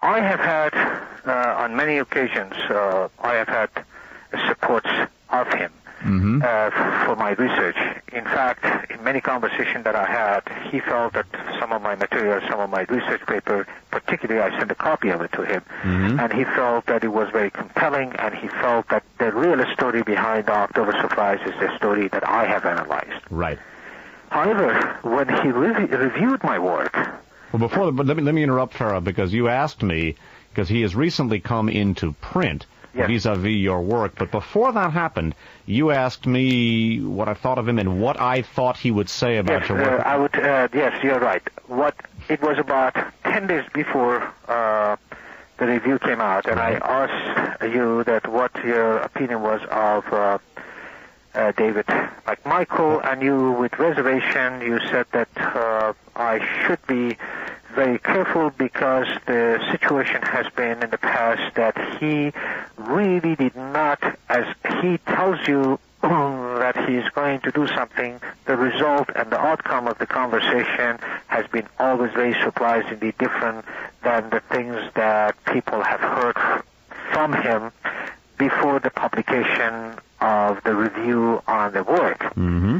I have had, on many occasions, I have had supports of him for my research. In fact, in many conversations that I had, he felt that some of my material, some of my research paper, particularly I sent a copy of it to him, and he felt that it was very compelling, and he felt that the real story behind the October Surprise is the story that I have analyzed. Right. However, when he reviewed my work... Well, let me interrupt, Fara, because you asked me, because he has recently come into print, yes, vis-a-vis your work, but before that happened, you asked me what I thought of him and what I thought he would say about your work. Yes, you're right. It was about 10 days before the review came out, and I asked you that what your opinion was of David McMichael, and you, with reservation, you said that I should be very careful because the situation has been in the past that he really did not, as he tells you that he is going to do something, the result and the outcome of the conversation has been always very surprisingly different than the things that people have heard from him before the publication of the review on the work. Mm-hmm.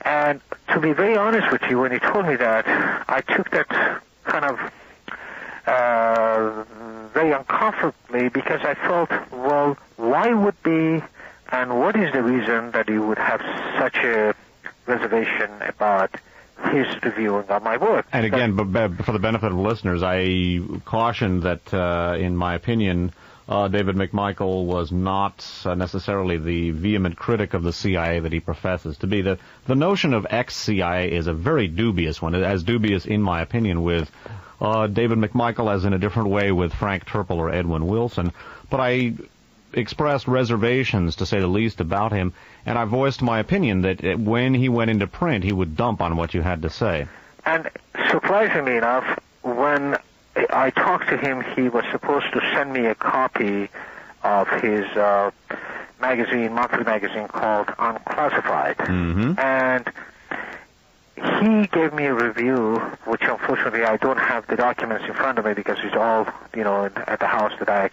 And to be very honest with you, when he told me that, I took that kind of very uncomfortably because I felt, well, why would be, and what is the reason that you would have such a reservation about his reviewing of my work? And again, but for the benefit of listeners, I caution that, in my opinion, David McMichael was not necessarily the vehement critic of the CIA that he professes to be. The notion of ex-CIA is a very dubious one, as dubious, in my opinion, with David McMichael as in a different way with Frank Turple or Edwin Wilson. But I expressed reservations, to say the least, about him, and I voiced my opinion that when he went into print, he would dump on what you had to say. And surprisingly enough, when I talked to him, he was supposed to send me a copy of his monthly magazine called Unclassified. Mm-hmm. And he gave me a review, which unfortunately I don't have the documents in front of me because it's all, at the house that I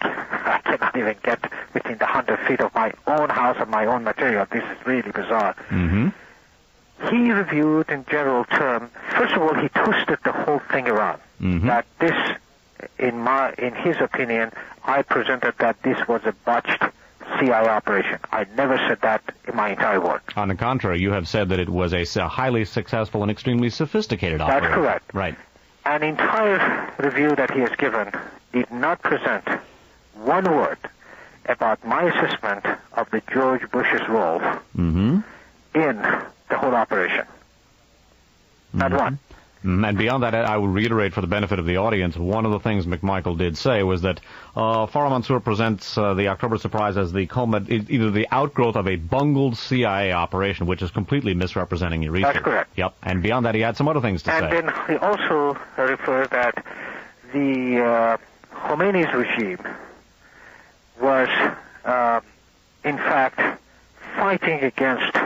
cannot even get within the 100 feet of my own house and my own material. This is really bizarre. Mm-hmm. He reviewed in general terms. First of all, he twisted the whole thing around. Mm-hmm. That this, in his opinion, I presented that this was a botched CIA operation. I never said that in my entire work. On the contrary, you have said that it was a highly successful and extremely sophisticated operation. That's correct. Right. An entire review that he has given did not present one word about my assessment of the George Bush's role mm-hmm. in the whole operation. Not mm-hmm. one. And beyond that, I would reiterate for the benefit of the audience, one of the things McMichael did say was that Fara Mansoor presents the October Surprise as either the outgrowth of a bungled CIA operation, which is completely misrepresenting your research. That's correct. Yep. And beyond that, he had some other things to say. And then he also referred that the Khomeini's regime was, in fact, fighting against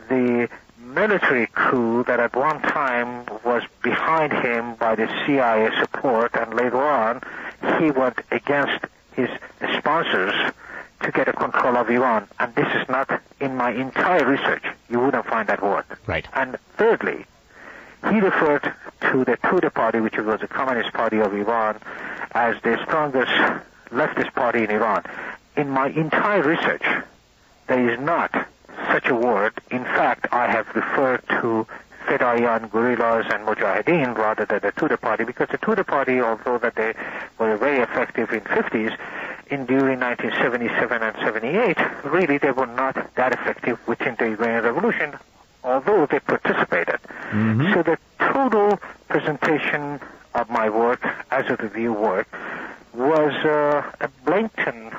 the military coup that at one time was behind him by the CIA support, and later on he went against his sponsors to get a control of Iran. And this is not in my entire research. You wouldn't find that word. Right. And thirdly, he referred to the Tudeh Party, which was the Communist Party of Iran, as the strongest leftist party in Iran. In my entire research, there is not such a word. In fact, I have referred to Fedayeen guerrillas and Mujahideen rather than the Tudeh Party, because the Tudeh Party, although that they were very effective in 50s, during 1977 and 78, really they were not that effective within the Iranian Revolution, although they participated. Mm-hmm. So the total presentation of my work as a review work was a blatant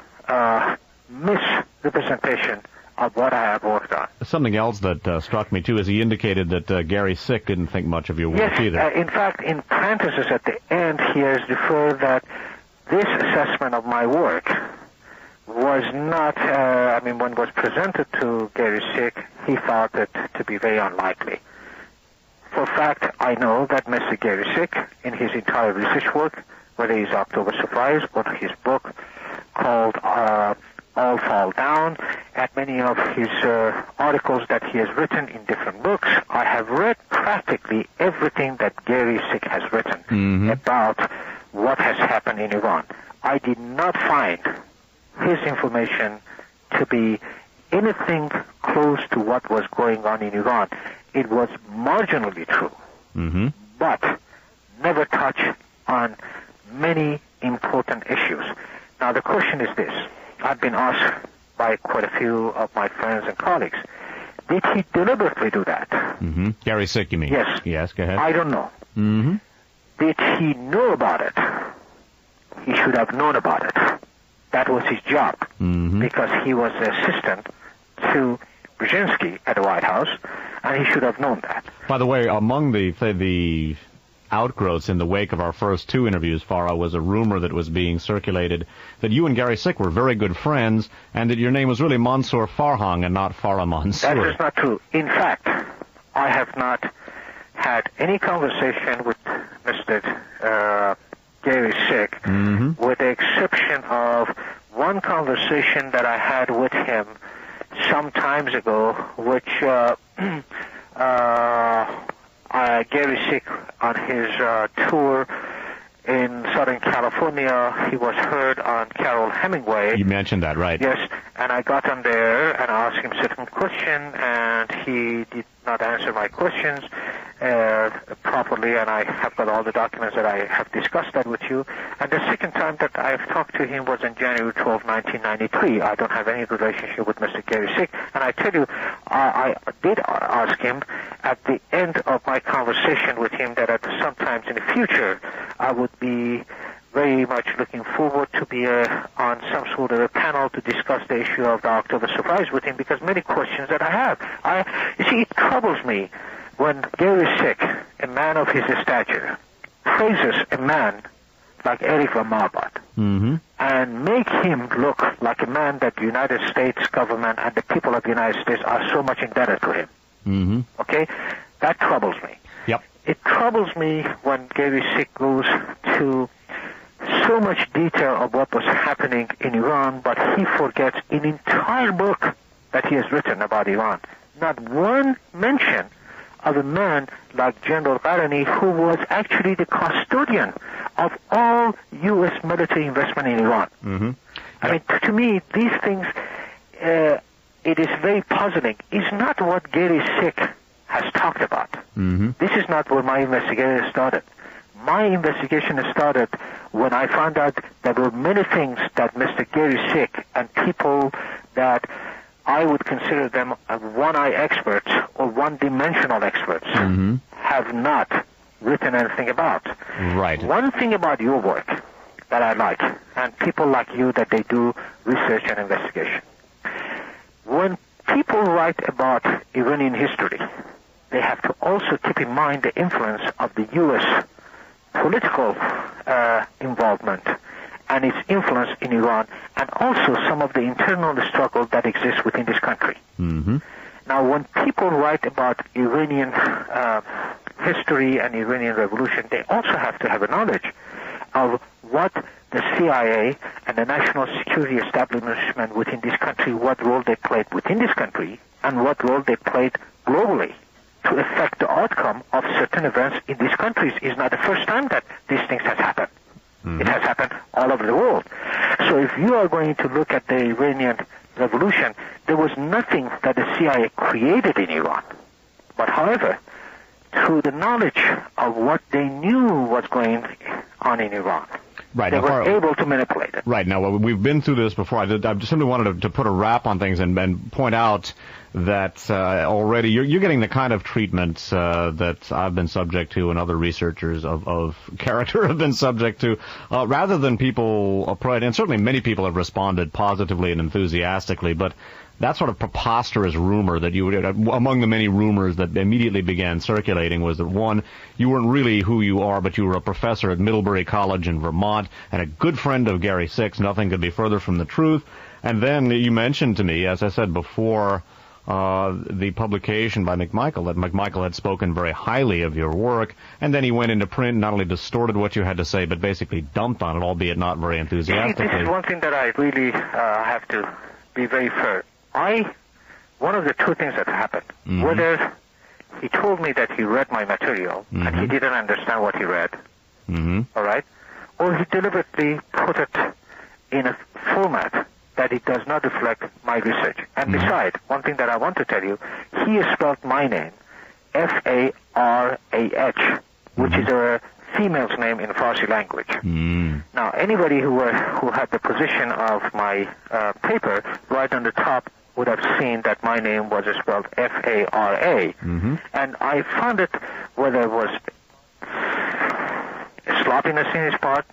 misrepresentation of what I have worked on. Something else that struck me, too, is he indicated that Gary Sick didn't think much of your work either. In fact, in parentheses at the end, he has referred that this assessment of my work was not, when it was presented to Gary Sick, he found it to be very unlikely. For fact, I know that Mr. Gary Sick, in his entire research work, whether it's October Surprise or his book called All Fall Down, and many of his articles that he has written in different books. I have read practically everything that Gary Sick has written about what has happened in Iran. I did not find his information to be anything close to what was going on in Iran. It was marginally true, but never touched on many important issues. Now, the question is this. I've been asked by quite a few of my friends and colleagues, did he deliberately do that? Gary Sick, you mean? Yes. Yes, go ahead. I don't know. Did he know about it? He should have known about it. That was his job, because he was the assistant to Brzezinski at the White House, and he should have known that. By the way, among the outgrowths in the wake of our first two interviews, Fara, was a rumor that was being circulated that you and Gary Sick were very good friends, and that your name was really Mansoor Farhang and not Fara Mansoor. That is not true. In fact, I have not had any conversation with Mr. Gary Sick, with the exception of one conversation that I had with him some times ago, which Gary Sick, on his tour in Southern California, he was heard on Carol Hemingway. You mentioned that, right? Yes, and I got on there and asked him certain question, and he did not answer my questions properly, and I have got all the documents that I have discussed that with you. And the second time that I have talked to him was on January 12, 1993. I don't have any relationship with Mr. Gary Sick, and I tell you, I did ask him at the end of my conversation with him that at sometimes in the future I would be very much looking forward to be on some sort of a panel to discuss the issue of the October Surprise with him, because many questions that I have. You see, it troubles me when Gary Sick, a man of his stature, praises a man like Eric von Marbat and make him look like a man that the United States government and the people of the United States are so much indebted to him. Okay? That troubles me. Yep. It troubles me when Gary Sick goes to so much detail of what was happening in Iran, but he forgets an entire book that he has written about Iran. Not one mention of a man like General Barani, who was actually the custodian of all U.S. military investment in Iran. I mean, to me, these things, it is very puzzling. It's not what Gary Sick has talked about. This is not where my investigation started. My investigation started when I found out there were many things that Mr. Gary Sick and people that I would consider them one-eye experts or one-dimensional experts have not written anything about. Right. One thing about your work that I like, and people like you that they do research and investigation, when people write about Iranian history, they have to also keep in mind the influence of the U.S. political involvement and its influence in Iran, and also some of the internal struggle that exists within this country. Now, when people write about Iranian history and Iranian revolution, they also have to have a knowledge of what the CIA and the national security establishment within this country, what role they played within this country, and what role they played globally to affect the outcome of certain events in these countries. It's not the first time that these things has happened. It has happened all over the world. So if you are going to look at the Iranian revolution, there was nothing that the CIA created in Iran. But however, through the knowledge of what they knew was going on in Iran, they were able to manipulate it. Right. Now, we've been through this before. I just simply wanted to put a wrap on things and point out that already you're getting the kind of treatment that I've been subject to and other researchers of character have been subject to, rather than people upright. And certainly many people have responded positively and enthusiastically, but that sort of preposterous rumor that you would, among the many rumors that immediately began circulating, was that, one, you weren't really who you are, but you were a professor at Middlebury College in Vermont and a good friend of Gary Sick's. Nothing could be further from the truth. And then you mentioned to me, as I said before, the publication by McMichael, that McMichael had spoken very highly of your work, and then he went into print, not only distorted what you had to say, but basically dumped on it, albeit not very enthusiastically. This is one thing that I really have to be very fair. One of the two things that happened, whether he told me that he read my material and he didn't understand what he read, all right, or he deliberately put it in a format that it does not reflect my research. And besides, one thing that I want to tell you, he has spelled my name Farah, which is a female's name in Farsi language. Now, anybody who had the position of my paper right on the top would have seen that my name was spelled Fara. And I found it, whether it was sloppiness in his part,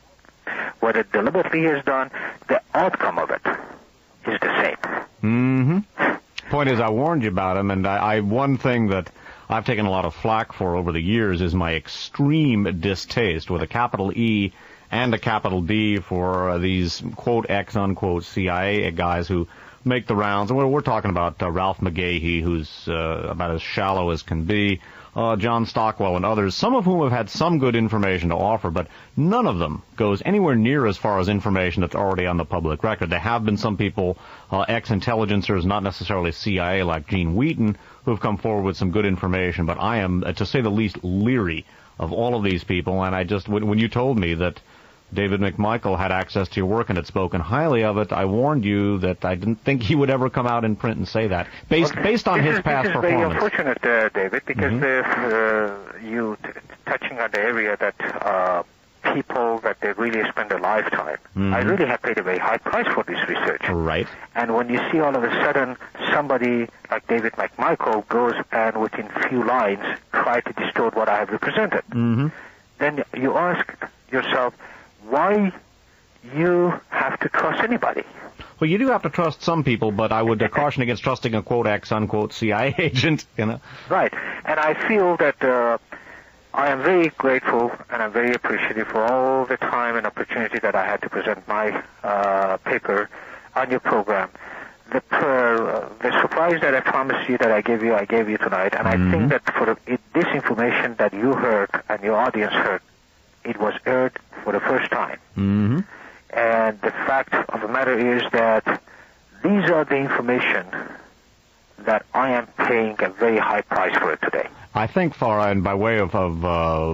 whether deliberately he has done, the outcome of it is the same. Point is, I warned you about him, and one thing that I've taken a lot of flack for over the years is my extreme distaste with a capital E and a capital D for these quote ex unquote CIA guys who make the rounds. And we're talking about Ralph McGahey, who's about as shallow as can be, John Stockwell and others, some of whom have had some good information to offer, but none of them goes anywhere near as far as information that's already on the public record. There have been some people, ex-intelligencers, not necessarily CIA, like Gene Wheaton, who have come forward with some good information, but I am, to say the least, leery of all of these people. And I just, when you told me that David McMichael had access to your work and had spoken highly of it, I warned you that I didn't think he would ever come out in print and say that, based on his past performance. This is very unfortunate, David, because you touching on the area that people that they really spend a lifetime. I really have paid a very high price for this research. Right. And when you see all of a sudden somebody like David McMichael goes and within few lines try to distort what I have represented, then you ask yourself, why you have to trust anybody? Well, you do have to trust some people, but I would caution against trusting a quote ex unquote CIA agent. Right, and I feel that I am very grateful and I'm very appreciative for all the time and opportunity that I had to present my paper on your program. The surprise that I promised you that I gave you tonight, and I think that for this information that you heard and your audience heard, it was aired for the first time. And the fact of the matter is that these are the information that I am paying a very high price for it today. I think, Fara, and by way of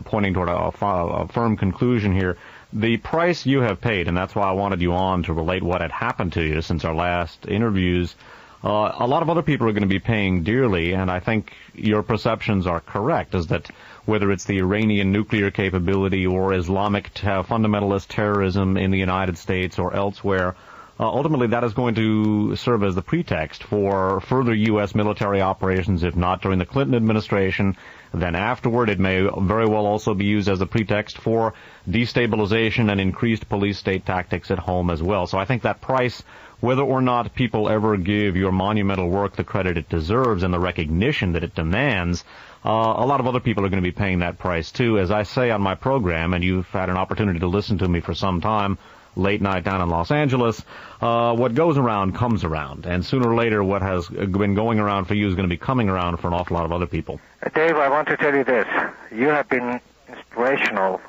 pointing toward a firm conclusion here, the price you have paid, and that's why I wanted you on to relate what had happened to you since our last interviews, a lot of other people are going to be paying dearly, and I think your perceptions are correct, is that whether it's the Iranian nuclear capability or Islamic fundamentalist terrorism in the United States or elsewhere, ultimately that is going to serve as the pretext for further U.S. military operations, if not during the Clinton administration. Then afterward, it may very well also be used as a pretext for destabilization and increased police state tactics at home as well. So I think that price, whether or not people ever give your monumental work the credit it deserves and the recognition that it demands, a lot of other people are going to be paying that price too. As I say on my program, and you've had an opportunity to listen to me for some time, late night down in Los Angeles, what goes around comes around. And sooner or later, what has been going around for you is going to be coming around for an awful lot of other people. Dave, I want to tell you this. You have been inspirational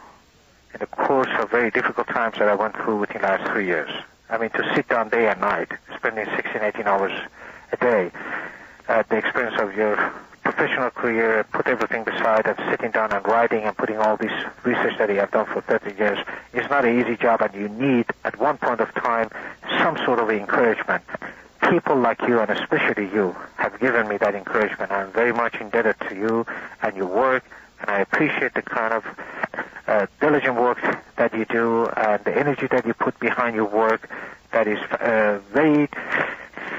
in the course of very difficult times that I went through within the last 3 years. I mean, to sit down day and night, spending 16, 18 hours a day at the expense of your professional career, put everything beside and sitting down and writing and putting all this research that you have done for 30 years is not an easy job, and you need, at one point of time, some sort of encouragement. People like you, and especially you, have given me that encouragement. I'm very much indebted to you and your work, and I appreciate the kind of diligent work that you do and the energy that you put behind your work that is very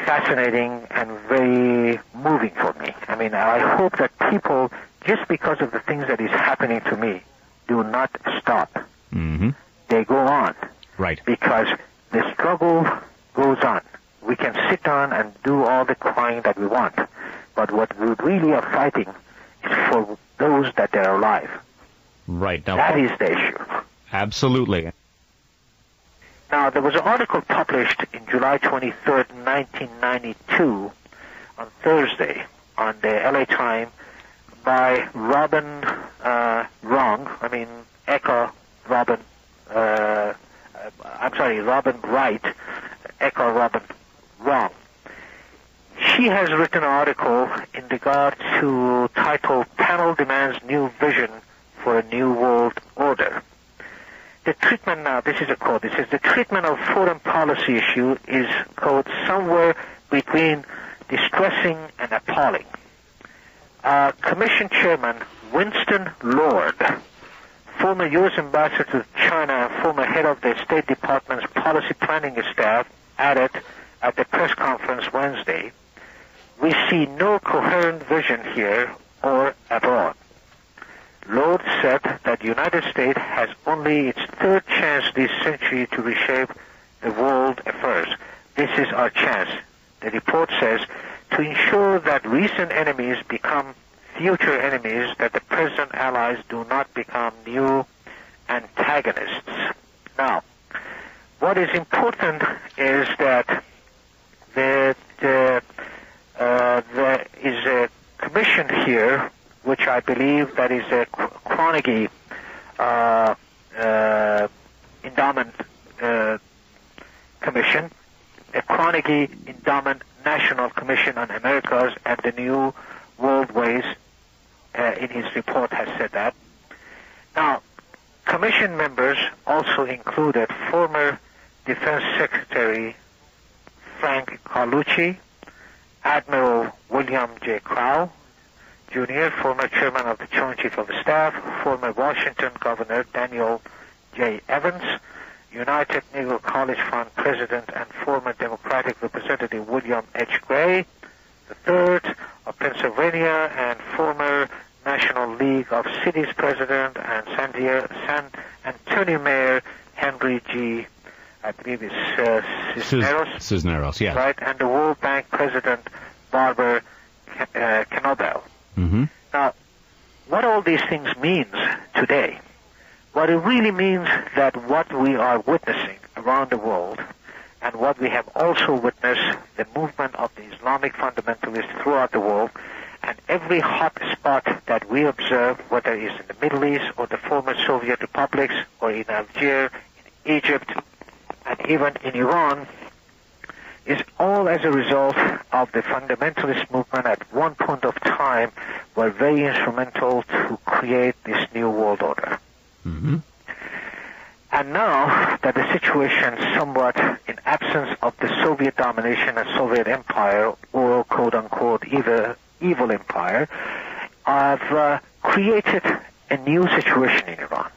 fascinating and very moving for me. I mean, I hope that people, just because of the things that is happening to me, do not stop. They go on. Right. Because the struggle goes on. We can sit down and do all the crying that we want, but what we really are fighting is for those that are alive. Right. Now, that is the issue. Absolutely. Now, there was an article published in July 23rd, 1992 on Thursday on the LA Times by Robin Robin Wright, echo Robin Wrong. She has written an article in regard to titled Panel Demands New Vision for a New World Order. The treatment now, this is a quote, it says, the treatment of foreign policy issue is, quote, somewhere between distressing and appalling. Commission Chairman Winston Lord, former U.S. ambassador to China and former head of the State Department's policy planning staff, added at the press conference Wednesday, we see no coherent vision here or abroad. Lord said that the United States has only its third chance this century to reshape the world affairs. This is our chance, the report says, to ensure that recent enemies become future enemies, that the present allies do not become new antagonists. Now, what is important is that there is a commission here, which I believe that is a Carnegie Endowment Commission, a Carnegie Endowment National Commission on Americas and the New World Ways, in his report has said that. Now, commission members also included former Defense Secretary Frank Carlucci, Admiral William J. Crowe, Jr., former chairman of the Joint Chief of Staff, former Washington Governor Daniel J. Evans, United Negro College Fund President and former Democratic Representative William H. Gray, III of Pennsylvania, and former National League of Cities President and San Antonio Mayor Henry G. I believe it's Cisneros, yes. Right, and the World Bank President Barbara Knobel. Mm-hmm. Now, what all these things means today, what it really means that what we are witnessing around the world and what we have also witnessed, the movement of the Islamic fundamentalists throughout the world, and every hot spot that we observe, whether it's in the Middle East or the former Soviet republics or in Algeria, in Egypt, and even in Iran, is all as a result of the fundamentalist movement at one point of time were very instrumental to create this new world order. Mm-hmm. And now that the situation somewhat in absence of the Soviet domination and Soviet empire, or quote-unquote evil empire, have created a new situation in Iran.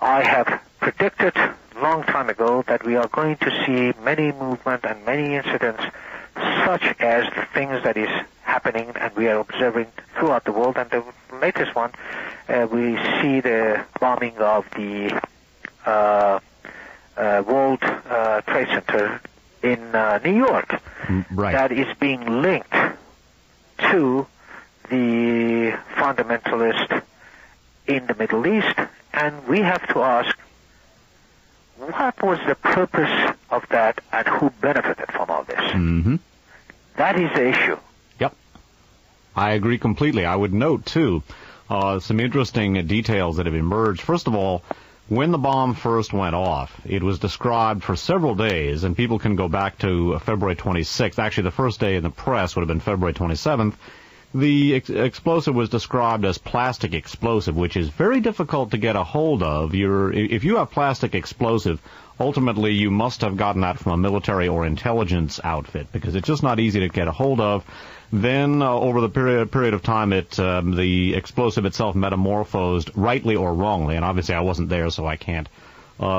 I have predicted long time ago that we are going to see many movement and many incidents such as the things that is happening and we are observing throughout the world. And the latest one, we see the bombing of the World Trade Center in New York. Right. That is being linked to the fundamentalist in the Middle East. And we have to ask, what was the purpose of that and who benefited from all this? Mm-hmm. That is the issue. Yep. I agree completely. I would note, too, some interesting details that have emerged. First of all, when the bomb first went off, it was described for several days, and people can go back to February 26th. Actually, the first day in the press would have been February 27th. The explosive was described as plastic explosive, which is very difficult to get a hold of. If you have plastic explosive, ultimately you must have gotten that from a military or intelligence outfit, because it's just not easy to get a hold of. Then, over the period of time, the explosive itself metamorphosed, rightly or wrongly, and obviously I wasn't there, so I can't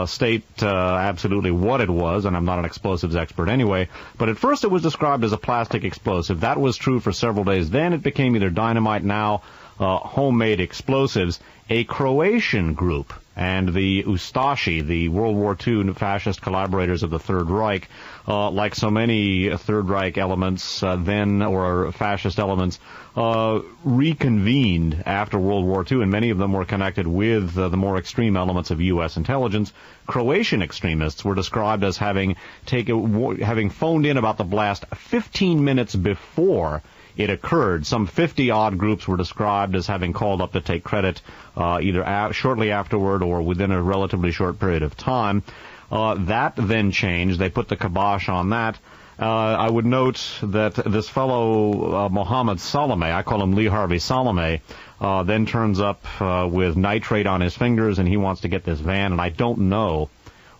state absolutely what it was, and I'm not an explosives expert anyway. But at first it was described as a plastic explosive. That was true for several days. Then it became either dynamite. Now homemade explosives. A Croatian group and the Ustashi, the World War II fascist collaborators of the Third Reich, like so many Third Reich elements or fascist elements, reconvened after World War II, and many of them were connected with the more extreme elements of U.S. intelligence. Croatian extremists were described as having phoned in about the blast 15 minutes before it occurred. Some 50-odd groups were described as having called up to take credit either shortly afterward or within a relatively short period of time. That then changed. They put the kibosh on that. I would note that this fellow, Mohammed Salame, I call him Lee Harvey Salame, then turns up with nitrate on his fingers, and he wants to get this van, and I don't know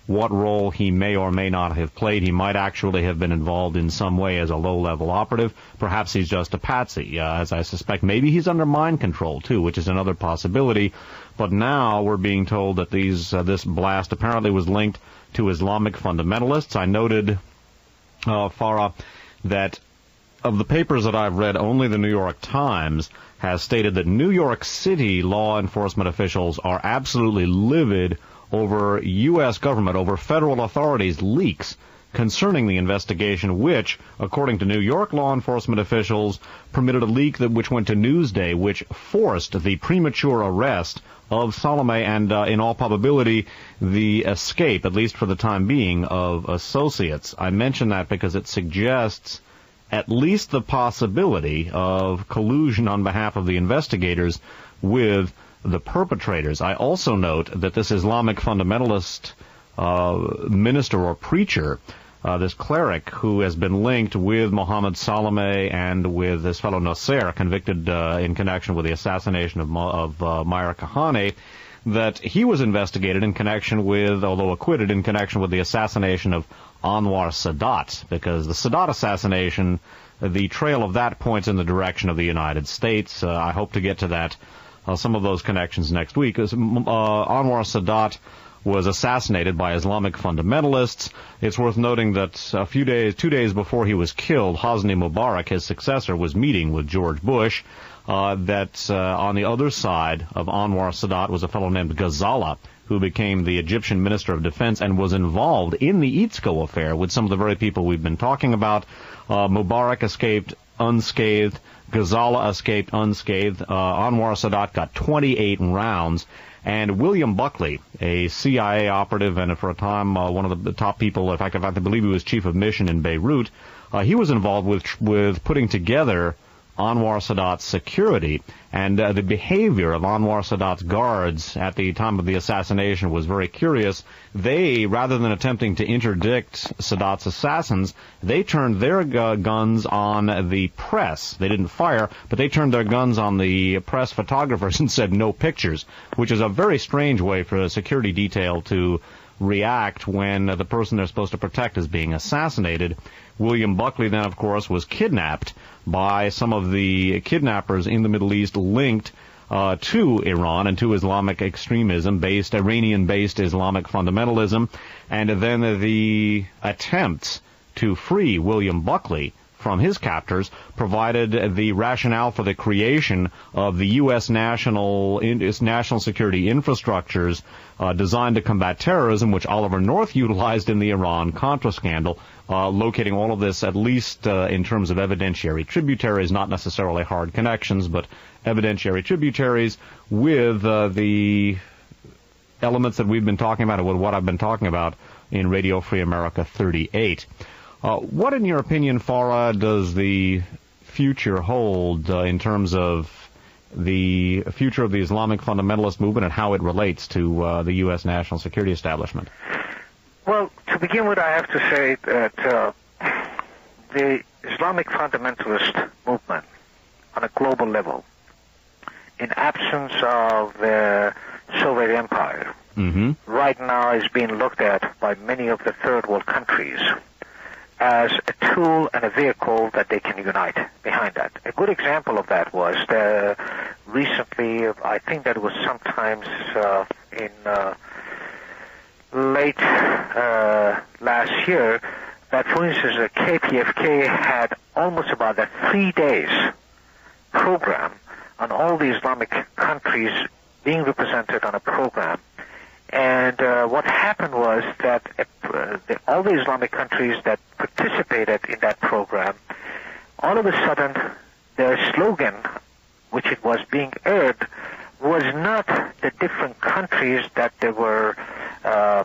what role he may or may not have played. He might actually have been involved in some way as a low-level operative. Perhaps he's just a patsy, as I suspect. Maybe he's under mind control, too, which is another possibility. But now we're being told that this blast apparently was linked to Islamic fundamentalists. I noted, Fara, that of the papers that I've read, only the New York Times has stated that New York City law enforcement officials are absolutely livid over U.S. government, over federal authorities' leaks concerning the investigation, which, according to New York law enforcement officials, permitted a leak which went to Newsday, which forced the premature arrest of Salome and, in all probability, the escape, at least for the time being, of associates. I mention that because it suggests at least the possibility of collusion on behalf of the investigators with the perpetrators. I also note that this Islamic fundamentalist minister or preacher, this cleric who has been linked with Mohammed Salame and with this fellow Nasser, convicted in connection with the assassination of Meir Kahane, that he was investigated in connection with, although acquitted, in connection with the assassination of Anwar Sadat, because the Sadat assassination, the trail of that points in the direction of the United States. I hope to get to that, some of those connections next week. Anwar Sadat was assassinated by Islamic fundamentalists. It's worth noting that 2 days before he was killed, Hosni Mubarak, his successor, was meeting with George Bush. On the other side of Anwar Sadat was a fellow named Ghazala, who became the Egyptian Minister of Defense and was involved in the Itzko affair with some of the very people we've been talking about. Mubarak escaped unscathed. Ghazala escaped unscathed. Anwar Sadat got 28 rounds. And William Buckley, a CIA operative and for a time one of the top people, in fact, I believe he was chief of mission in Beirut, he was involved with putting together Anwar Sadat's security, and the behavior of Anwar Sadat's guards at the time of the assassination was very curious. They, rather than attempting to interdict Sadat's assassins, they turned their guns on the press. They didn't fire, but they turned their guns on the press photographers and said no pictures, which is a very strange way for a security detail to react when the person they're supposed to protect is being assassinated. William Buckley then, of course, was kidnapped by some of the kidnappers in the Middle East linked to Iran and to Islamic extremism, Iranian-based Islamic fundamentalism. And then the attempts to free William Buckley from his captors provided the rationale for the creation of the U.S. national security infrastructures designed to combat terrorism, which Oliver North utilized in the Iran-Contra scandal, locating all of this, at least in terms of evidentiary tributaries, not necessarily hard connections, but evidentiary tributaries with the elements that we've been talking about, and with what I've been talking about in Radio Free America 38. What, in your opinion, Fara, does the future hold in terms of the future of the Islamic fundamentalist movement and how it relates to the U.S. national security establishment? Well, to begin with, I have to say that the Islamic fundamentalist movement on a global level, in absence of the Soviet Empire, right now is being looked at by many of the third world countries as a tool and a vehicle that they can unite behind that. A good example of that was recently, I think that was sometimes in late last year, that, for instance, the KPFK had almost about a 3 days program on all the Islamic countries being represented on a program. And what happened was that all the Islamic countries that participated in that program, all of a sudden, their slogan, which it was being aired, was not the different countries that they were a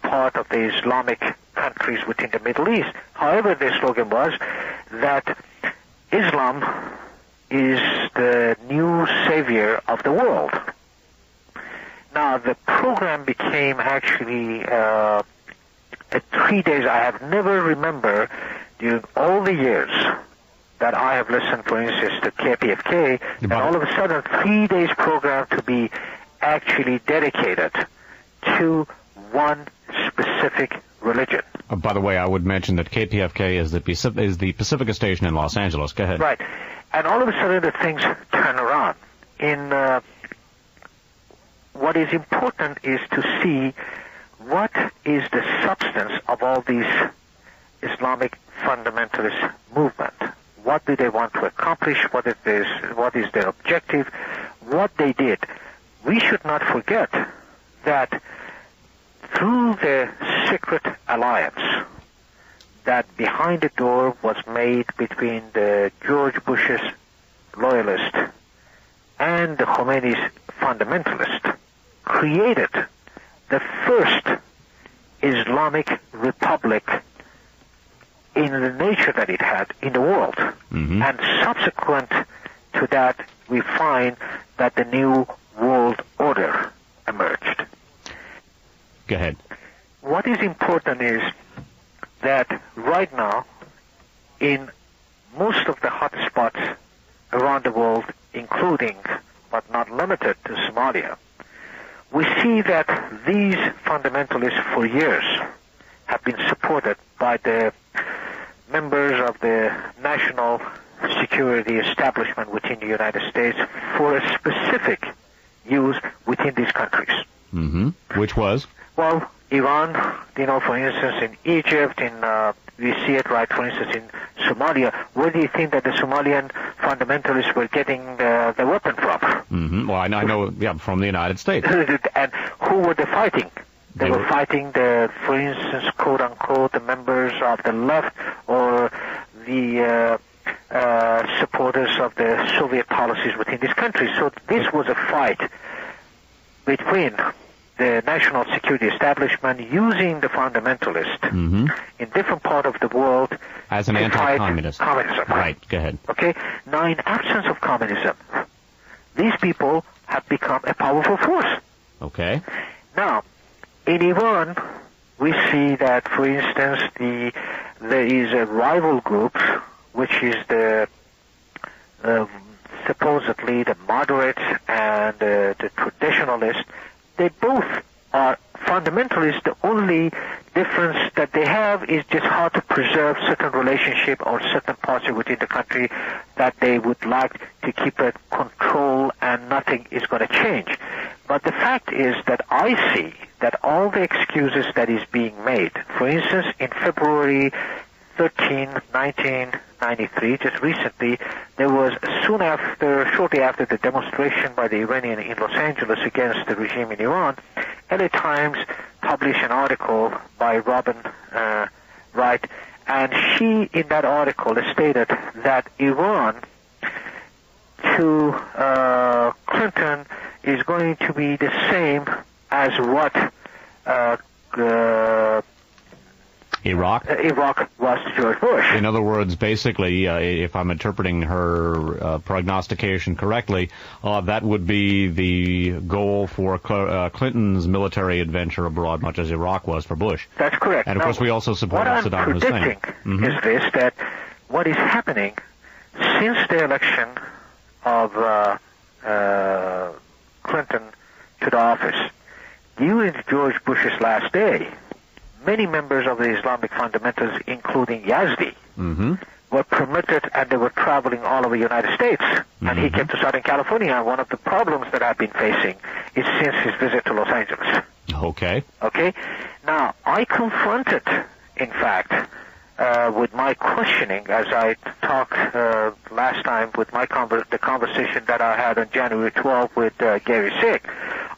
part of the Islamic countries within the Middle East. However, their slogan was that Islam is the new savior of the world. Now, the program became actually 3 days. I have never remember during all the years that I have listened, for instance, to KPFK, and all of a sudden 3 days program to be actually dedicated to one specific religion. By the way, I would mention that KPFK is the Pacifica station in Los Angeles. Go ahead. Right. And all of a sudden the things turn around. What is important is to see what is the substance of all these Islamic fundamentalist movement. What do they want to accomplish? What is their objective? What they did. We should not forget that through the secret alliance that behind the door was made between the George Bush's loyalist and the Khomeini's fundamentalist, created the first Islamic republic in the nature that it had in the world. Mm-hmm. And subsequent to that, we find that the new world order emerged. Go ahead. What is important is that right now, in most of the hot spots around the world, including but not limited to Somalia, we see that these fundamentalists for years have been supported by the members of the national security establishment within the United States for a specific use within these countries. Mm-hmm. Which was? Well, Iran, for instance, in Egypt, we see it, right, for instance, in Somalia. Where do you think that the Somalian fundamentalists were getting the weapon from? Mm-hmm. Well, I know, from the United States. And who were they fighting? They were fighting for instance, quote-unquote, the members of the left or the supporters of the Soviet policies within this country. So this was a fight between the national security establishment using the fundamentalists in different parts of the world as an anti-communist. Communism. Right, go ahead. Okay, now in absence of communism, these people have become a powerful force. Okay. Now, in Iran, we see that, for instance, there is a rival group, which is the supposedly the moderates and the traditionalists. They both are fundamentalists. The only difference that they have is just how to preserve certain relationship or certain parts within the country that they would like to keep it control, and nothing is going to change. But the fact is that I see that all the excuses that is being made, for instance, in February 13, 1993, just recently, there was shortly after the demonstration by the Iranian in Los Angeles against the regime in Iran, LA Times published an article by Robin Wright, and she, in that article, stated that Iran to Clinton is going to be the same as what Iraq was to George Bush. In other words, basically, if I'm interpreting her prognostication correctly, that would be the goal for Clinton's military adventure abroad, much as Iraq was for Bush. That's correct. And of course, we also support Saddam Hussein. What I'm predicting is this, that what is happening since the election of Clinton to the office, during George Bush's last day, many members of the Islamic fundamentalists, including Yazdi, were permitted, and they were traveling all over the United States. And he came to Southern California, and one of the problems that I've been facing is since his visit to Los Angeles. Okay. Okay? Now, I confronted, in fact, with my questioning, as I talked last time with the conversation that I had on January 12th with Gary Sick,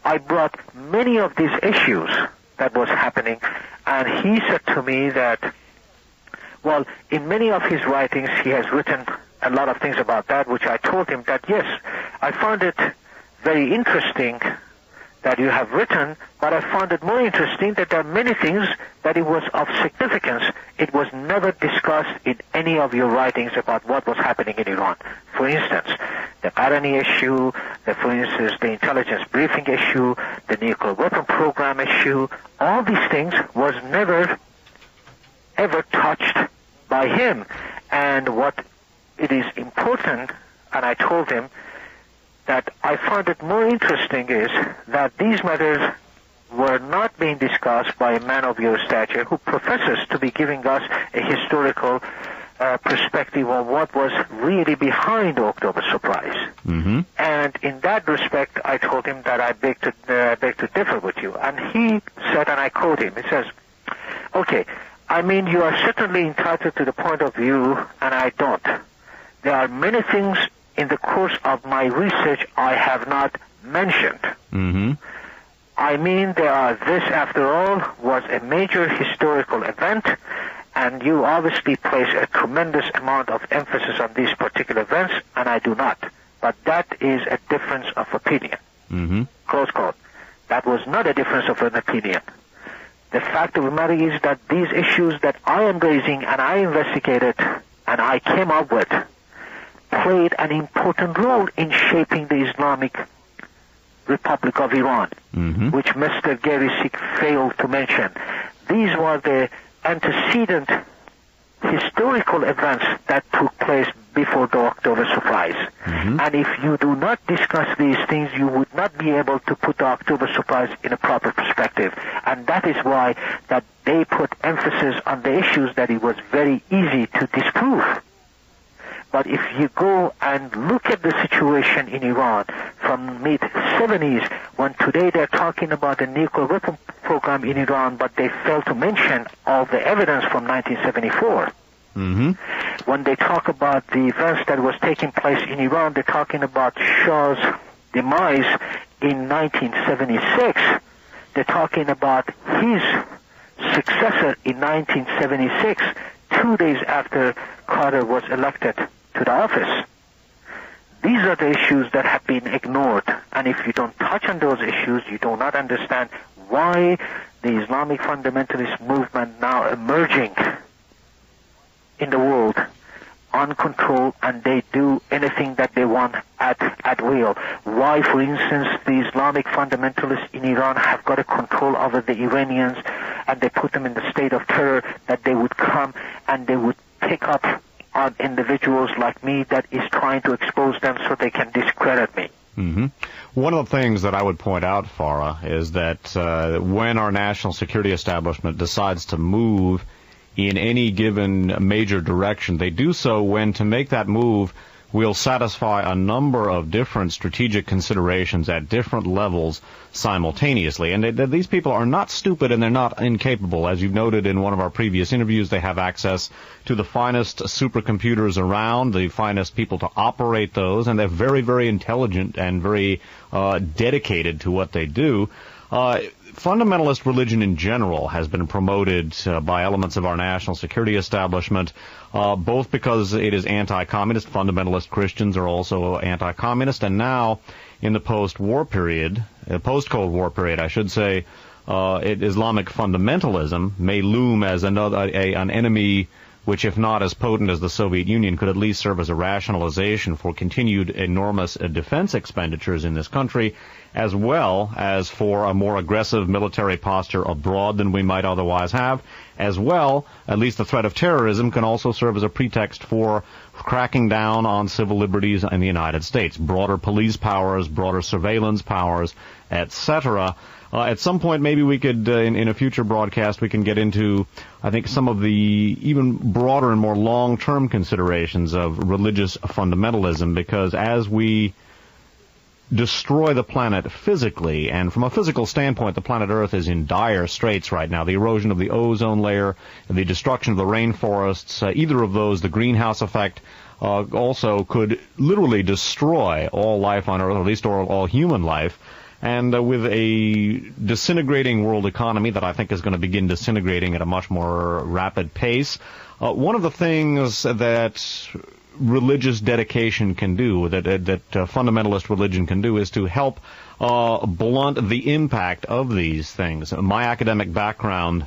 I brought many of these issues that was happening, and he said to me that, well, in many of his writings, he has written a lot of things about that, which I told him that, yes, I found it very interesting that you have written, but I found it more interesting that there are many things that it was of significance. It was never discussed in any of your writings about what was happening in Iran. For instance, the irony issue, for instance, the intelligence briefing issue, the nuclear weapon program issue, all these things was never ever touched by him. And what it is important, and I told him, that I find it more interesting is that these matters were not being discussed by a man of your stature who professes to be giving us a historical perspective on what was really behind the October surprise. Mm-hmm. And in that respect, I told him that I beg to differ with you. And he said, and I quote him, he says, okay, I mean, you are certainly entitled to the point of view, and I don't. There are many things in the course of my research I have not mentioned. Mm-hmm. I mean, this, after all, was a major historical event, and you obviously place a tremendous amount of emphasis on these particular events, and I do not. But that is a difference of opinion. Mm-hmm. Close quote. That was not a difference of an opinion. The fact of the matter is that these issues that I am raising and I investigated and I came up with played an important role in shaping the Islamic Republic of Iran, mm-hmm. which Mr. Gary Sick failed to mention. These were the antecedent historical events that took place before the October surprise. Mm-hmm. And if you do not discuss these things, you would not be able to put the October surprise in a proper perspective. And that is why that they put emphasis on the issues that it was very easy to disprove. But if you go and look at the situation in Iran from mid-70s, when today they're talking about the nuclear weapon program in Iran, but they fail to mention all the evidence from 1974. Mm-hmm. When they talk about the events that was taking place in Iran, they're talking about Shah's demise in 1976. They're talking about his successor in 1976, 2 days after Carter was elected to the office. These are the issues that have been ignored, and if you don't touch on those issues, you do not understand why the Islamic fundamentalist movement now emerging in the world uncontrolled, and they do anything that they want at will. Why, for instance, the Islamic fundamentalists in Iran have got a control over the Iranians, and they put them in the state of terror, that they would come and they would pick up on individuals like me that is trying to expose them so they can discredit me. Mm-hmm. One of the things that I would point out, Fara, is that when our national security establishment decides to move in any given major direction, they do so when, to make that move, will satisfy a number of different strategic considerations at different levels simultaneously. And these people are not stupid, and they're not incapable. As you've noted in one of our previous interviews, they have access to the finest supercomputers around, the finest people to operate those, and they're very, very intelligent and very dedicated to what they do. Fundamentalist religion in general has been promoted by elements of our national security establishment, both because it is anti-communist. Fundamentalist Christians are also anti-communist, and now in the post-war period, post-Cold War period, I should say, Islamic fundamentalism may loom as an enemy which, if not as potent as the Soviet Union, could at least serve as a rationalization for continued enormous defense expenditures in this country, as well as for a more aggressive military posture abroad than we might otherwise have, as well, at least the threat of terrorism can also serve as a pretext for cracking down on civil liberties in the United States, broader police powers, broader surveillance powers, etc. At some point, maybe we could, in a future broadcast, we can get into, I think, some of the even broader and more long-term considerations of religious fundamentalism, because as we destroy the planet physically. And from a physical standpoint, the planet Earth is in dire straits right now. The erosion of the ozone layer, the destruction of the rainforests, either of those, the greenhouse effect, also could literally destroy all life on Earth, or at least all human life. And with a disintegrating world economy that I think is going to begin disintegrating at a much more rapid pace, one of the things that religious dedication can do, that fundamentalist religion can do, is to help blunt the impact of these things. My academic background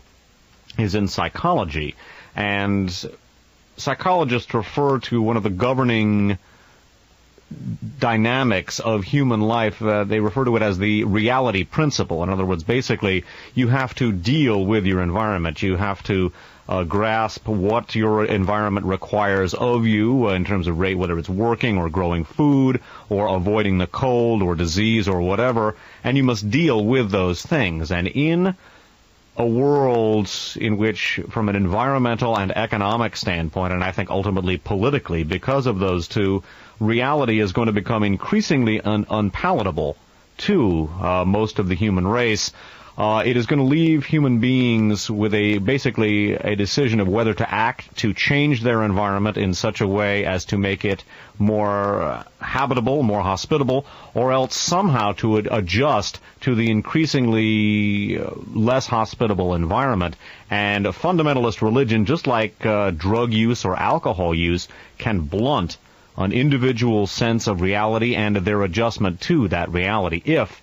is in psychology, and psychologists refer to one of the governing dynamics of human life. They refer to it as the reality principle. In other words, basically, you have to deal with your environment. You have to grasp what your environment requires of you in terms of rate, whether it's working or growing food or avoiding the cold or disease or whatever, and you must deal with those things. And in a world in which, from an environmental and economic standpoint, and I think ultimately politically, because of those two, reality is going to become increasingly unpalatable to most of the human race. It is going to leave human beings with basically a decision of whether to act to change their environment in such a way as to make it more habitable, more hospitable, or else somehow to adjust to the increasingly less hospitable environment. And a fundamentalist religion, just like drug use or alcohol use, can blunt an individual's sense of reality and their adjustment to that reality. If,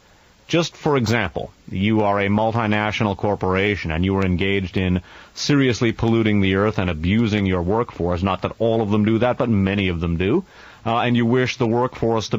just for example, you are a multinational corporation and you are engaged in seriously polluting the earth and abusing your workforce, not that all of them do that, but many of them do, and you wish the workforce to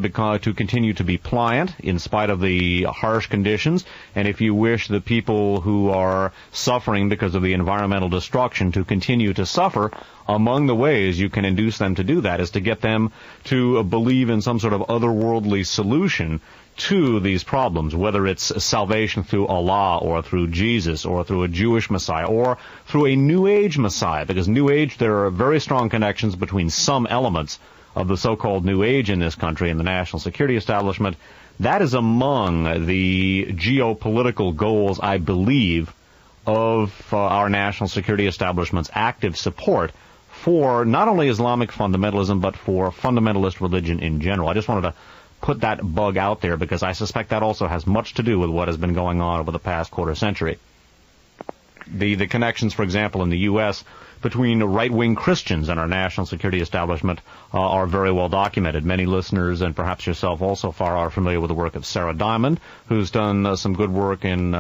continue to be pliant in spite of the harsh conditions, and if you wish the people who are suffering because of the environmental destruction to continue to suffer, among the ways you can induce them to do that is to get them to believe in some sort of otherworldly solution to these problems, whether it's salvation through Allah or through Jesus or through a Jewish Messiah or through a New Age Messiah, because New Age, there are very strong connections between some elements of the so-called New Age in this country and the national security establishment. That is among the geopolitical goals, I believe, of our national security establishment's active support for not only Islamic fundamentalism, but for fundamentalist religion in general. I just wanted to put that bug out there because I suspect that also has much to do with what has been going on over the past quarter century. The connections, for example, in the U.S. between right-wing Christians and our national security establishment are very well documented. Many listeners, and perhaps yourself also, Fara, are familiar with the work of Sarah Diamond, who's done some good work in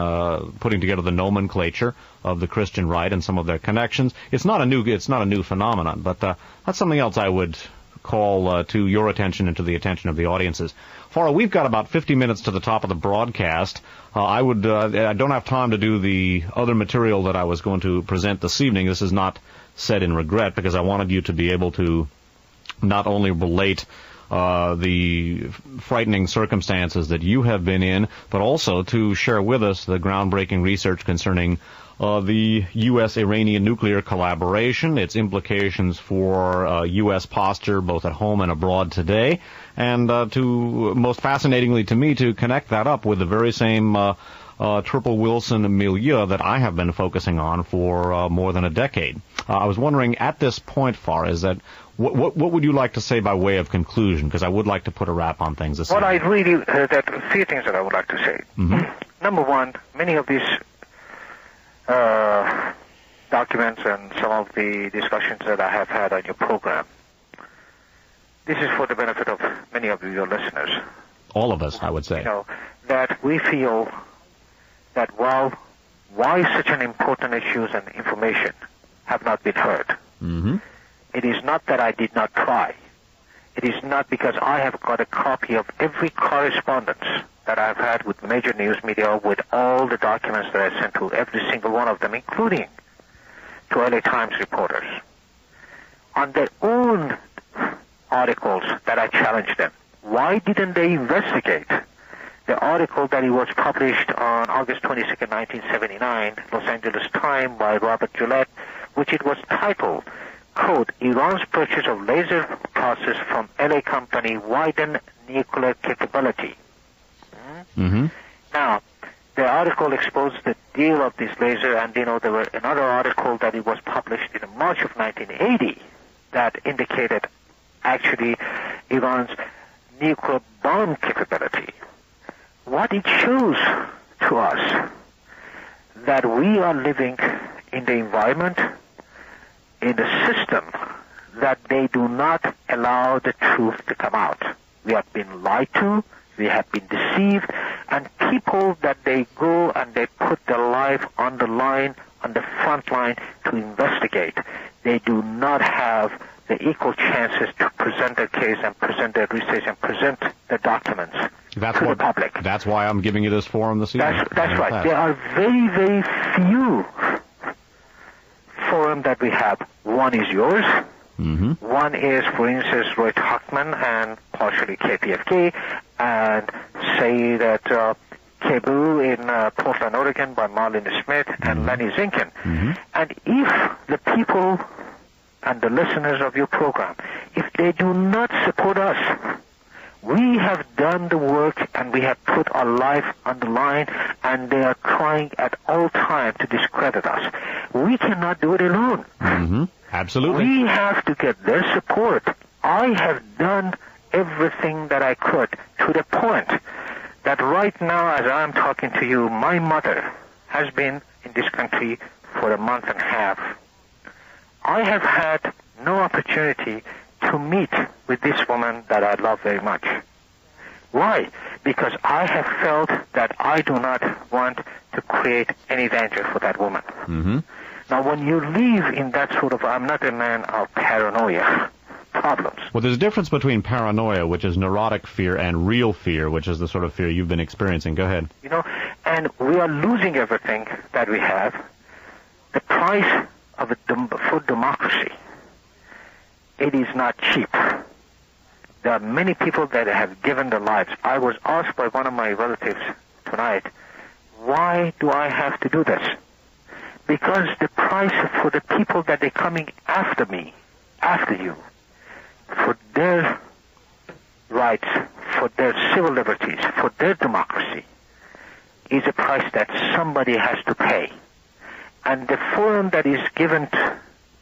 putting together the nomenclature of the Christian right and some of their connections. It's not a new phenomenon, but that's something else I would call to your attention and to the attention of the audiences. Fara, we've got about 50 minutes to the top of the broadcast. I don't have time to do the other material that I was going to present this evening. This is not said in regret, because I wanted you to be able to not only relate the frightening circumstances that you have been in, but also to share with us the groundbreaking research concerning the U.S.-Iranian nuclear collaboration, its implications for U.S. posture both at home and abroad today, and to, most fascinatingly to me, to connect that up with the very same Triple Wilson milieu that I have been focusing on for more than a decade. I was wondering, at this point, Far, is that what would you like to say by way of conclusion? Because I would like to put a wrap on things. Well, I really, there are a few things that I would like to say. Mm-hmm. Number one, many of these documents and some of the discussions that I have had on your program, this is for the benefit of many of your listeners. All of us, I would say. You know, that we feel that why such an important issues and information have not been heard. Mm-hmm. It is not that I did not try. It is not because I have got a copy of every correspondence that I've had with major news media, with all the documents that I sent to every single one of them, including to LA Times reporters, on their own articles that I challenged them. Why didn't they investigate the article that was published on August 22nd, 1979, Los Angeles Times by Robert Gillette, which it was titled, quote, Iran's purchase of laser process from LA company widen nuclear capability. Mm-hmm. Now, the article exposed the deal of this laser, and there were another article that it was published in March of 1980 that indicated actually Iran's nuclear bomb capability. What it shows to us that we are living in the environment, in the system, that they do not allow the truth to come out. We have been lied to, we have been deceived, and people that they go and they put their life on the line, on the front line to investigate, they do not have the equal chances to present their case and present their research and present the documents to the public. That's why I'm giving you this forum this evening. That's right. There are very, very few forums that we have. One is yours. Mm-hmm. One is, for instance, Roy Tuckman and partially KPFK, and say that Kebu in Portland, Oregon by Marlene Smith and Lenny Zinkin. Mm-hmm. And if the people and the listeners of your program, if they do not support us, we have done the work and we have put our life on the line, and they are trying at all times to discredit us. We cannot do it alone. Mm-hmm. Absolutely. We have to get their support. I have done everything that I could, to the point that right now, as I'm talking to you, my mother has been in this country for a month and a half. I have had no opportunity to meet with this woman that I love very much. Why? Because I have felt that I do not want to create any danger for that woman. Mm-hmm. Now, when you live in that sort of, I'm not a man of paranoia problems. Well, there's a difference between paranoia, which is neurotic fear, and real fear, which is the sort of fear you've been experiencing. Go ahead. And we are losing everything that we have. The price of for democracy, it is not cheap. There are many people that have given their lives. I was asked by one of my relatives tonight, why do I have to do this? Because the price for the people that are coming after me, after you, for their rights, for their civil liberties, for their democracy, is a price that somebody has to pay. And the forum that is given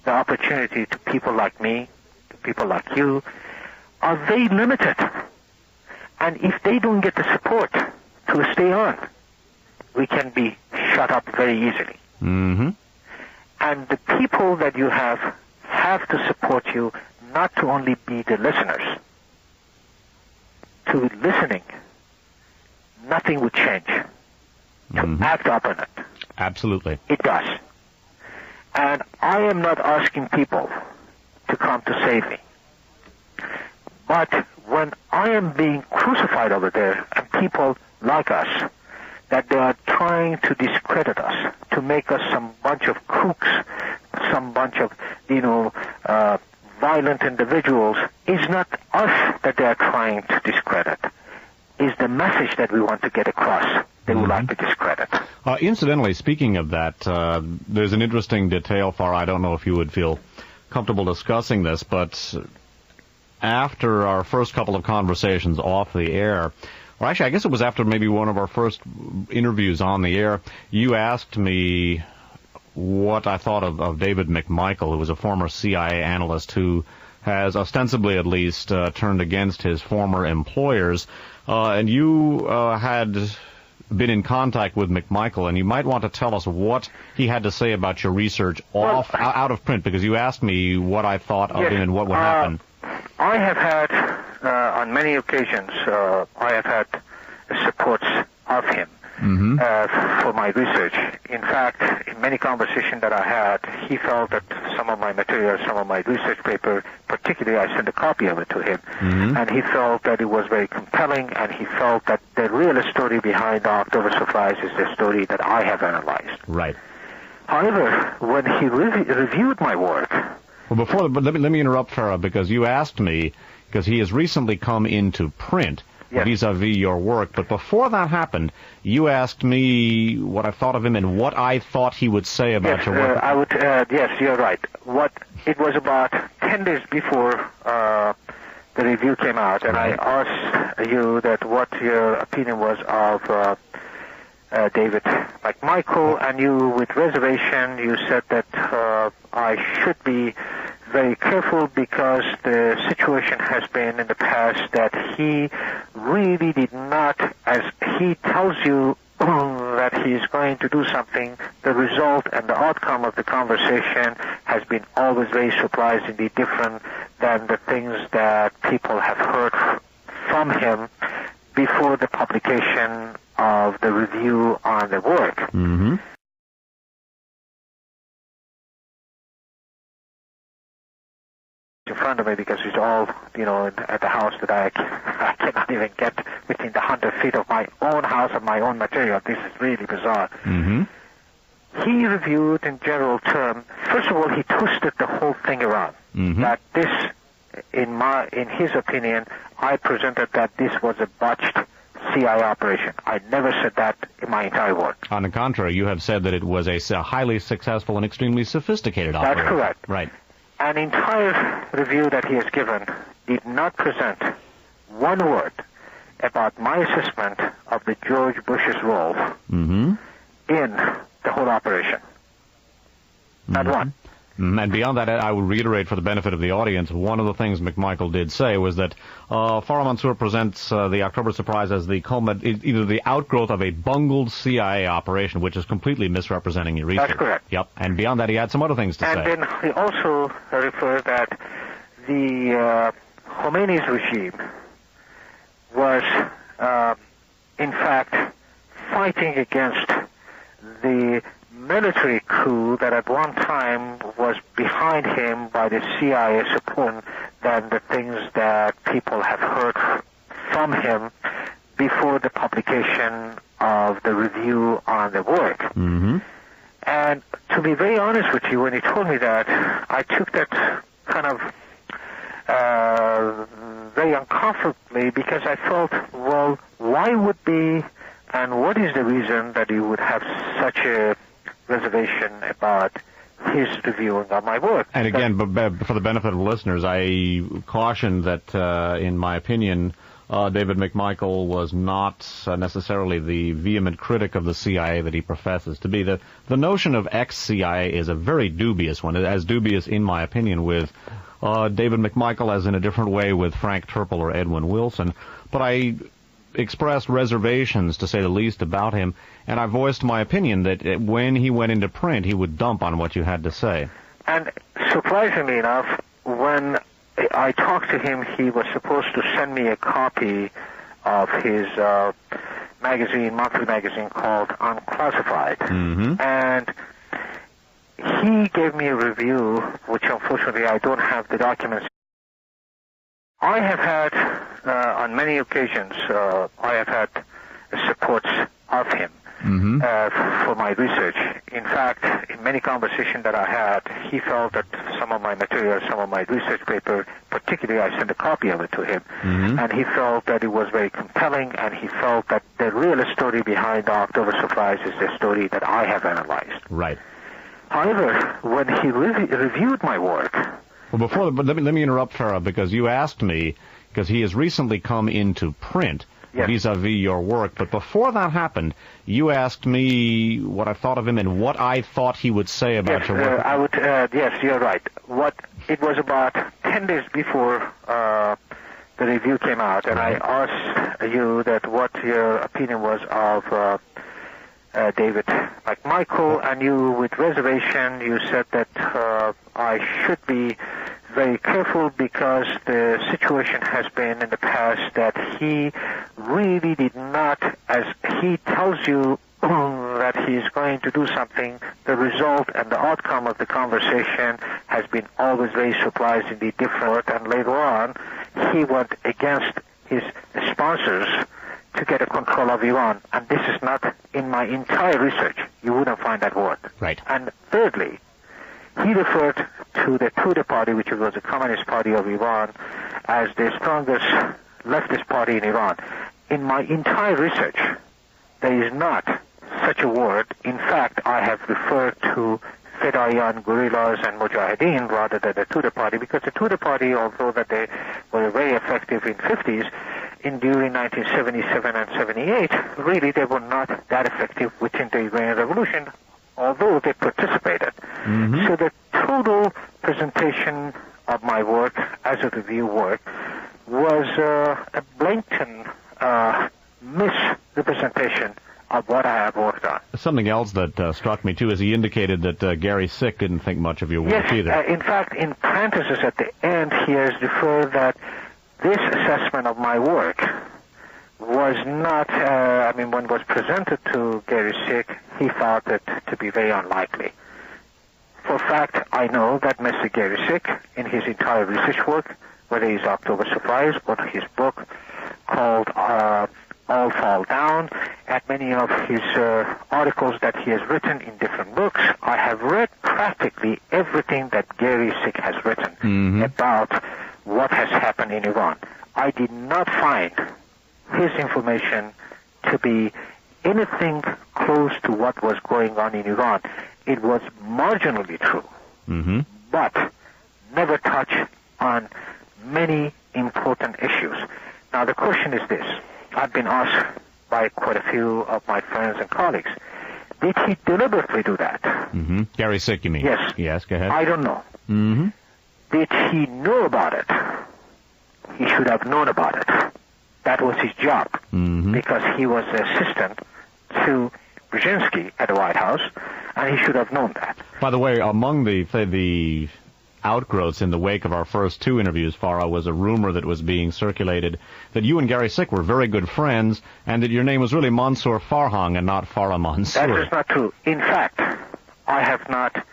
the opportunity to people like me, to people like you, are very limited. And if they don't get the support to stay on, we can be shut up very easily. Mm-hmm. And the people that you have to support you, not to only be the listeners. To listening, nothing would change. To act upon it. Absolutely. It does. And I am not asking people to come to save me. But when I am being crucified over there, and people like us, that they are trying to discredit us, to make us some bunch of crooks, some bunch of, violent individuals, is not us that they are trying to discredit. Is the message that we want to get across they would like to discredit. Incidentally, speaking of that, there's an interesting detail, Fara. I don't know if you would feel comfortable discussing this, but after our first couple of conversations off the air, or actually I guess it was after maybe one of our first interviews on the air, you asked me what I thought of David McMichael, who was a former CIA analyst who has ostensibly at least turned against his former employers. And you had been in contact with McMichael, and you might want to tell us what he had to say about your research out of print, because you asked me what I thought of him and what would happen. I have had, on many occasions, I have had supports of him for my research. In fact, in many conversations that I had, he felt that some of my material, some of my research paper, particularly I sent a copy of it to him, and he felt that it was very compelling, and he felt that the real story behind the October Surprise is the story that I have analyzed. Right. However, when he reviewed my work... Well, let me interrupt, Fara, because you asked me, because he has recently come into print, vis-a-vis your work, but before that happened, you asked me what I thought of him and what I thought he would say about your work. Yes, you're right. It was about 10 days before the review came out, and I asked you that what your opinion was of David McMichael, and you, with reservation, you said that I should be very careful because the situation has been in the past that he really did not, as he tells you that he's going to do something, the result and the outcome of the conversation has been always very surprisingly different than the things that people have heard from him before the publication of the review on the work. Mm-hmm. In front of me because it's all, at the house that I cannot even get within the 100 feet of my own house and my own material. This is really bizarre. Mm-hmm. He reviewed in general terms. First of all, he twisted the whole thing around. Mm-hmm. That this, in his opinion, I presented that this was a botched CIA operation. I never said that in my entire work. On the contrary, you have said that it was a highly successful and extremely sophisticated operation. That's correct. Right. An entire review that he has given did not present one word about my assessment of the George Bush's role Mm-hmm. in the whole operation. Not one. And beyond that, I would reiterate for the benefit of the audience, one of the things McMichael did say was that Fara Mansoor presents the October surprise as either the outgrowth of a bungled CIA operation, which is completely misrepresenting your research. That's correct. Yep. And beyond that, he had some other things to say. And then he also referred that the Khomeini's regime was, in fact, fighting against the military coup that at one time was behind him by the CIA support than the things that people have heard from him before the publication of the review on the work. Mm-hmm. And to be very honest with you, when he told me that, I took that kind of very uncomfortably because I felt, well, why would be and what is the reason that you would have such a reservation about his reviewing of my work? And again, for the benefit of listeners, I caution that, in my opinion, David McMichael was not necessarily the vehement critic of the CIA that he professes to be. The notion of ex-CIA is a very dubious one, as dubious, in my opinion, with David McMichael as in a different way with Frank Turple or Edwin Wilson. But I expressed reservations, to say the least, about him, and I voiced my opinion that when he went into print, he would dump on what you had to say. And surprisingly enough, when I talked to him, he was supposed to send me a copy of his monthly magazine called Unclassified. Mm-hmm. And he gave me a review, which unfortunately I don't have the documents. I have had, on many occasions, I have had supports of him for my research. In fact, in many conversations that I had, he felt that some of my material, some of my research paper, particularly I sent a copy of it to him, and he felt that it was very compelling, and he felt that the real story behind the October surprise is the story that I have analyzed. Right. However, when he reviewed my work... Well, but let me interrupt, Farah, because you asked me, because he has recently come into print, yes, vis-a-vis your work, but before that happened, you asked me what I thought of him and what I thought he would say about your work. Yes, you're right. It was about 10 days before the review came out, and I asked you that what your opinion was of David McMichael, and you, with reservation, you said that I should be very careful because the situation has been in the past that he really did not, as he tells you that he's going to do something, the result and the outcome of the conversation has been always very surprisingly different, and later on he went against his sponsors to get a control of Iran, and this is not in my entire research. You wouldn't find that word. Right. And thirdly, he referred to the Tudeh party, which was the Communist Party of Iran, as the strongest leftist party in Iran. In my entire research, there is not such a word. In fact, I have referred to Fedayeen, guerrillas, and mujahideen rather than the Tudor party, because the Tudor party, although that they were very effective in 50s, during 1977 and 78, really they were not that effective within the Iranian Revolution, although they participated. Mm-hmm. So the total presentation of my work as a review work was a blatant misrepresentation of what I have worked on. Something else that struck me, too, is he indicated that Gary Sick didn't think much of your work yes, either. In fact, in parentheses at the end, he has referred that this assessment of my work was not, when it was presented to Gary Sick, he found it to be very unlikely. For fact, I know that Mr. Gary Sick, in his entire research work, whether it's October Surprise or his book called All Fall Down, and many of his articles that he has written in different books, I have read practically everything that Gary Sick has written about what has happened in Iran. I did not find his information to be anything close to what was going on in Iran. It was marginally true, but never touched on many important issues. Now the question is this. I've been asked by quite a few of my friends and colleagues, did he deliberately do that? Mm-hmm. Gary Sick, you mean? Yes. Yes, go ahead. I don't know. Mm-hmm. Did he know about it? He should have known about it. That was his job, because he was the assistant to Brzezinski at the White House, and he should have known that. By the way, among the outgrowths in the wake of our first two interviews, Fara, was a rumor that was being circulated that you and Gary Sick were very good friends, and that your name was really Mansoor Farhang and not Fara Mansoor. That is not true. In fact, I have not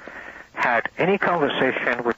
had any conversation with